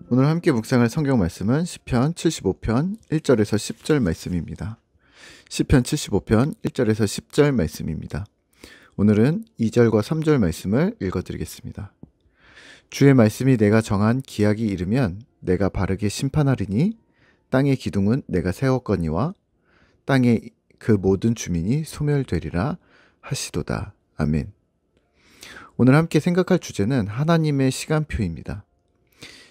오늘 함께 묵상할 성경 말씀은 시편 75편 1절에서 10절 말씀입니다. 시편 75편 1절에서 10절 말씀입니다. 오늘은 2절과 3절 말씀을 읽어드리겠습니다. 주의 말씀이 내가 정한 기약이 이르면 내가 바르게 심판하리니 땅의 기둥은 내가 세웠거니와 땅의 그 모든 주민이 소멸되리라 하시도다. 아멘. 오늘 함께 생각할 주제는 하나님의 시간표입니다.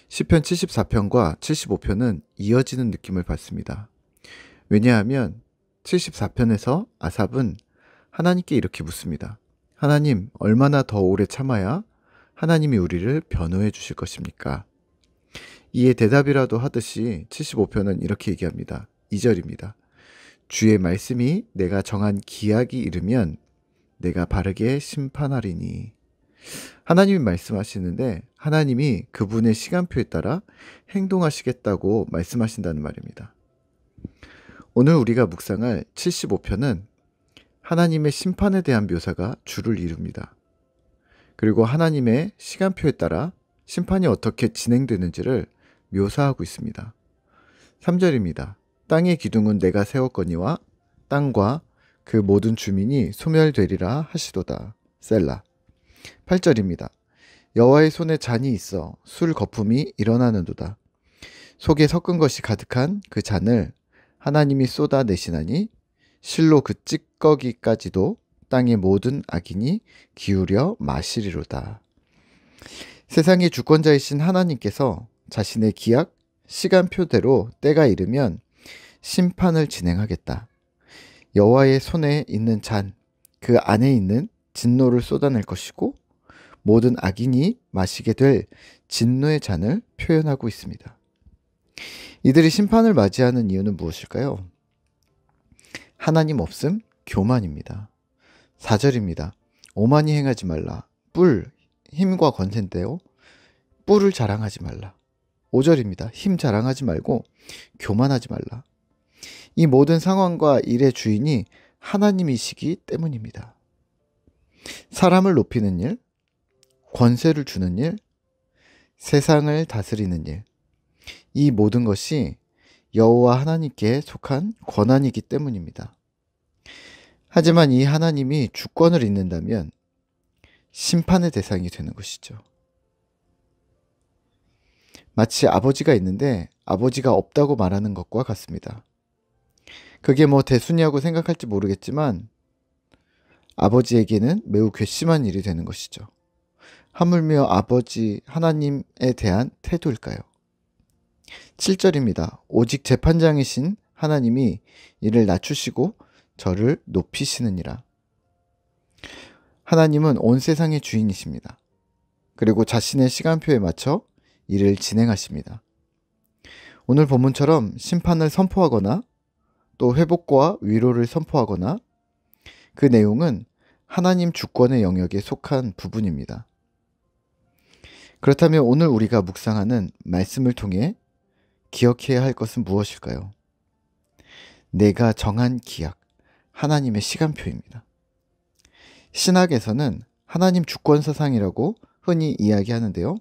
시편 74편과 75편은 이어지는 느낌을 받습니다. 왜냐하면 74편에서 아삽은 하나님께 이렇게 묻습니다. 하나님, 얼마나 더 오래 참아야 하나님이 우리를 변호해 주실 것입니까? 이에 대답이라도 하듯이 75편은 이렇게 얘기합니다. 2절입니다. 주의 말씀이 내가 정한 기약이 이르면 내가 바르게 심판하리니. 하나님이 말씀하시는데 하나님이 그분의 시간표에 따라 행동하시겠다고 말씀하신다는 말입니다. 오늘 우리가 묵상할 75편은 하나님의 심판에 대한 묘사가 주를 이룹니다. 그리고 하나님의 시간표에 따라 심판이 어떻게 진행되는지를 묘사하고 있습니다. 3절입니다. 땅의 기둥은 내가 세웠거니와 땅과 그 모든 주민이 소멸되리라 하시도다. 셀라. 8절입니다. 여호와의 손에 잔이 있어 술 거품이 일어나는도다. 속에 섞은 것이 가득한 그 잔을 하나님이 쏟아내시나니 실로 그 찌꺼기까지도 땅의 모든 악인이 기울여 마시리로다. 세상의 주권자이신 하나님께서 자신의 기약, 시간표대로 때가 이르면 심판을 진행하겠다. 여호와의 손에 있는 잔, 그 안에 있는 진노를 쏟아낼 것이고 모든 악인이 마시게 될 진노의 잔을 표현하고 있습니다. 이들이 심판을 맞이하는 이유는 무엇일까요? 하나님 없음, 교만입니다. 4절입니다. 오만이 행하지 말라. 뿔, 힘과 권세인데요. 뿔을 자랑하지 말라. 5절입니다. 힘 자랑하지 말고 교만하지 말라. 이 모든 상황과 일의 주인이 하나님이시기 때문입니다. 사람을 높이는 일, 권세를 주는 일, 세상을 다스리는 일, 이 모든 것이 여호와 하나님께 속한 권한이기 때문입니다. 하지만 이 하나님이 주권을 잇는다면 심판의 대상이 되는 것이죠. 마치 아버지가 있는데 아버지가 없다고 말하는 것과 같습니다. 그게 대수냐고 생각할지 모르겠지만 아버지에게는 매우 괘씸한 일이 되는 것이죠. 하물며 아버지 하나님에 대한 태도일까요? 7절입니다. 오직 재판장이신 하나님이 이를 낮추시고 저를 높이시느니라. 하나님은 온 세상의 주인이십니다. 그리고 자신의 시간표에 맞춰 일을 진행하십니다. 오늘 본문처럼 심판을 선포하거나 또 회복과 위로를 선포하거나 그 내용은 하나님 주권의 영역에 속한 부분입니다. 그렇다면 오늘 우리가 묵상하는 말씀을 통해 기억해야 할 것은 무엇일까요? 내가 정한 기약, 하나님의 시간표입니다. 신학에서는 하나님 주권 사상이라고 흔히 이야기하는데요.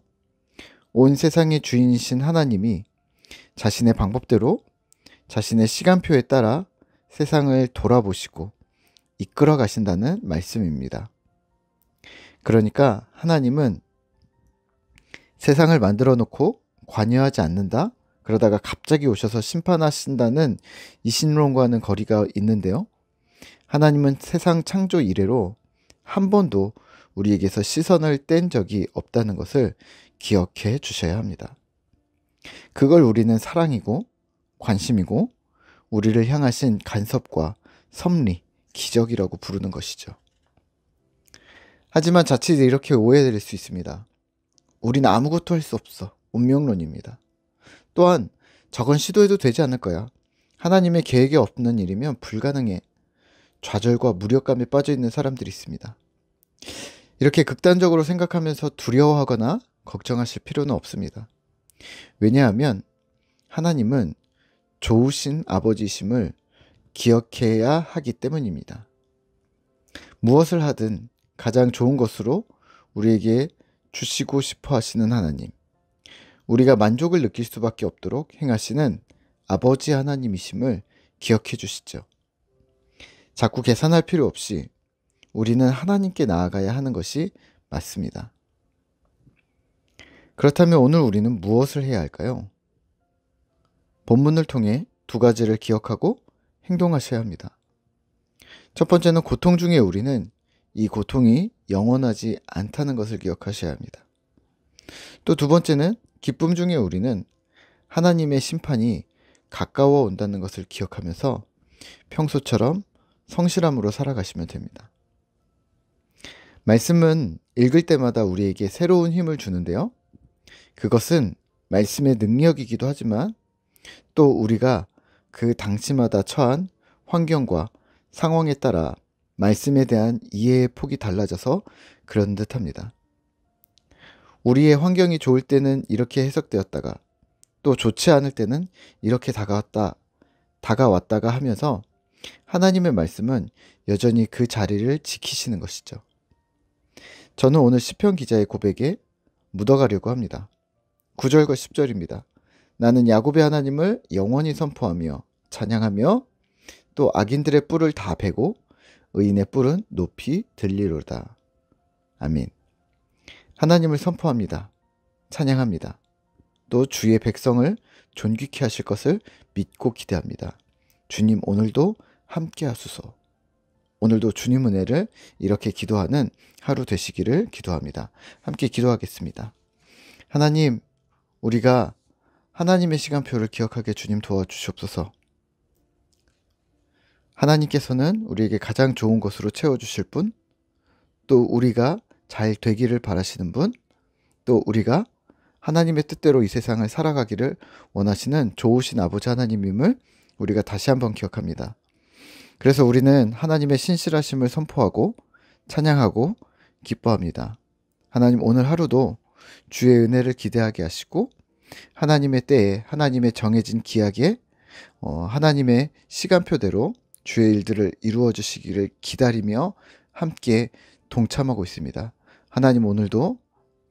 온 세상의 주인이신 하나님이 자신의 방법대로 자신의 시간표에 따라 세상을 돌아보시고 이끌어 가신다는 말씀입니다. 그러니까 하나님은 세상을 만들어 놓고 관여하지 않는다? 그러다가 갑자기 오셔서 심판하신다는 이신론과는 거리가 있는데요. 하나님은 세상 창조 이래로 한 번도 우리에게서 시선을 뗀 적이 없다는 것을 기억해 주셔야 합니다. 그걸 우리는 사랑이고 관심이고 우리를 향하신 간섭과 섭리, 기적이라고 부르는 것이죠. 하지만 자칫 이렇게 오해될 수 있습니다. 우리는 아무것도 할 수 없어. 운명론입니다. 또한 저건 시도해도 되지 않을 거야. 하나님의 계획에 없는 일이면 불가능해. 좌절과 무력감에 빠져 있는 사람들이 있습니다. 이렇게 극단적으로 생각하면서 두려워하거나 걱정하실 필요는 없습니다. 왜냐하면 하나님은 좋으신 아버지심을 기억해야 하기 때문입니다. 무엇을 하든 가장 좋은 것으로 우리에게 주시고 싶어 하시는 하나님, 우리가 만족을 느낄 수밖에 없도록 행하시는 아버지 하나님이심을 기억해 주시죠. 자꾸 계산할 필요 없이 우리는 하나님께 나아가야 하는 것이 맞습니다. 그렇다면 오늘 우리는 무엇을 해야 할까요? 본문을 통해 두 가지를 기억하고 행동하셔야 합니다. 첫 번째는 고통 중에 우리는 이 고통이 영원하지 않다는 것을 기억하셔야 합니다. 또 두 번째는 기쁨 중에 우리는 하나님의 심판이 가까워 온다는 것을 기억하면서 평소처럼 성실함으로 살아가시면 됩니다. 말씀은 읽을 때마다 우리에게 새로운 힘을 주는데요. 그것은 말씀의 능력이기도 하지만 또 우리가 그 당시마다 처한 환경과 상황에 따라 말씀에 대한 이해의 폭이 달라져서 그런 듯 합니다. 우리의 환경이 좋을 때는 이렇게 해석되었다가 또 좋지 않을 때는 이렇게 다가왔다가 하면서 하나님의 말씀은 여전히 그 자리를 지키시는 것이죠. 저는 오늘 시편 기자의 고백에 묻어가려고 합니다. 9절과 10절입니다. 나는 야곱의 하나님을 영원히 선포하며 찬양하며 또 악인들의 뿔을 다 베고 의인의 뿔은 높이 들리로다. 아멘. 하나님을 선포합니다. 찬양합니다. 또 주의 백성을 존귀케 하실 것을 믿고 기대합니다. 주님 오늘도 함께 하소서. 오늘도 주님 은혜를 이렇게 기도하는 하루 되시기를 기도합니다. 함께 기도하겠습니다. 하나님, 우리가 하나님의 시간표를 기억하게 주님 도와주시옵소서. 하나님께서는 우리에게 가장 좋은 것으로 채워주실 분, 또 우리가 잘 되기를 바라시는 분, 또 우리가 하나님의 뜻대로 이 세상을 살아가기를 원하시는 좋으신 아버지 하나님임을 우리가 다시 한번 기억합니다. 그래서 우리는 하나님의 신실하심을 선포하고 찬양하고 기뻐합니다. 하나님 오늘 하루도 주의 은혜를 기대하게 하시고 하나님의 때에 하나님의 정해진 기약에 하나님의 시간표대로 주의 일들을 이루어 주시기를 기다리며 함께 동참하고 있습니다. 하나님 오늘도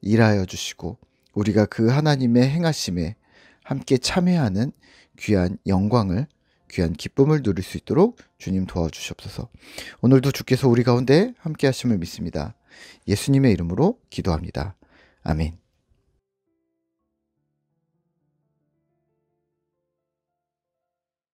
일하여 주시고 우리가 그 하나님의 행하심에 함께 참여하는 귀한 영광을 귀한 기쁨을 누릴 수 있도록 주님 도와주시옵소서. 오늘도 주께서 우리 가운데 함께 하심을 믿습니다. 예수님의 이름으로 기도합니다. 아멘.